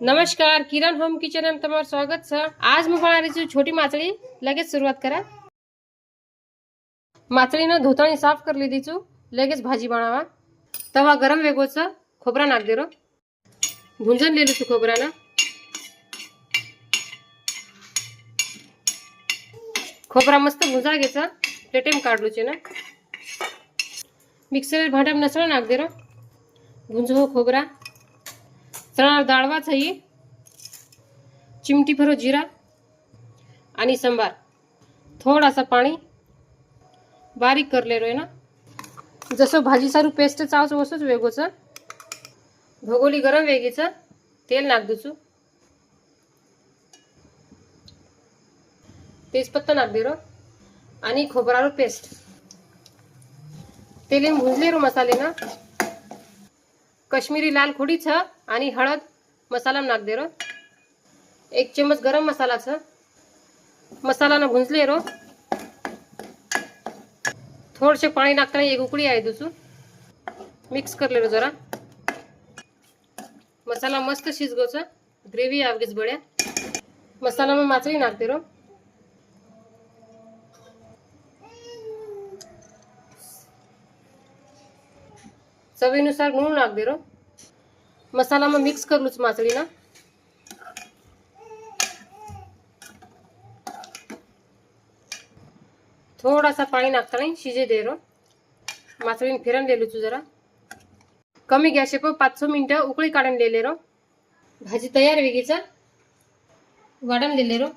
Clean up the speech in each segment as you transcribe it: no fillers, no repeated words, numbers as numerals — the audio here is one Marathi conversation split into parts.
नमस्कार, किरण होम किचन में तमार स्वागत है। आज मैं बना रही हूँ छोटी माछली। लगेच सुरुवात करा। माछली ने धोतानी साफ कर लीधी छू। लगेच भाजी बनावा। तवा गरम वेगो छ। खोबरा नाख देरो। भूंजन ले लीधुं खोबरा ना। खोबरा मस्त भूंजा घ्यायचा। प्लेटेम काढलू छे ना। मिक्सर भांड्यात नसळा नाख देरो। भूंजो खोबरा। चणा डाळवा छई। चिमटी भरो जीरा आणि संबार। थोड़ा सा पाणी बारीक करले रोय ना। जसं भाजी सारू पेस्ट चावच वसच वेगोच। भगोली गरम वेगीच तेल नाख दूचू। तेजपत्ता नाख देरो आणि खोबरारो पेस्ट। तेल भुंजले रो मसाले ना। कश्मीरी लाल खोडी छ आणि हळद मसाला नाख देरो। 1 चम्मच गरम मसाला छ। मसाला ना भुंजले रो। थोड़से पानी नाखता एक उकड़ी आई दूसू। मिक्स कर ले रो जरा। मसाला मस्त शिजगो छ। ग्रेवी आवगेच बढिया। मसाला में माछली नाख देरो। चवीनुसार नून नाख देरो। मसाला में मिक्स कर लूच माछली ना। थोड़ा सा पानी नाखता नहीं शिजे दे रो। माछली फिरन ले लूचू जरा। कमी गॅस पर 5-6 मिनिटं उकळी काढून ले रो। भाजी तयार वेगीचा वाढण ले रो।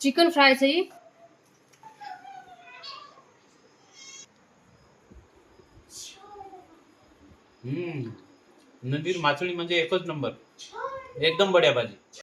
चिकन फ्राय छई। नदीर माछली म्हणजे एकच नंबर, एकदम बढिया भाजी।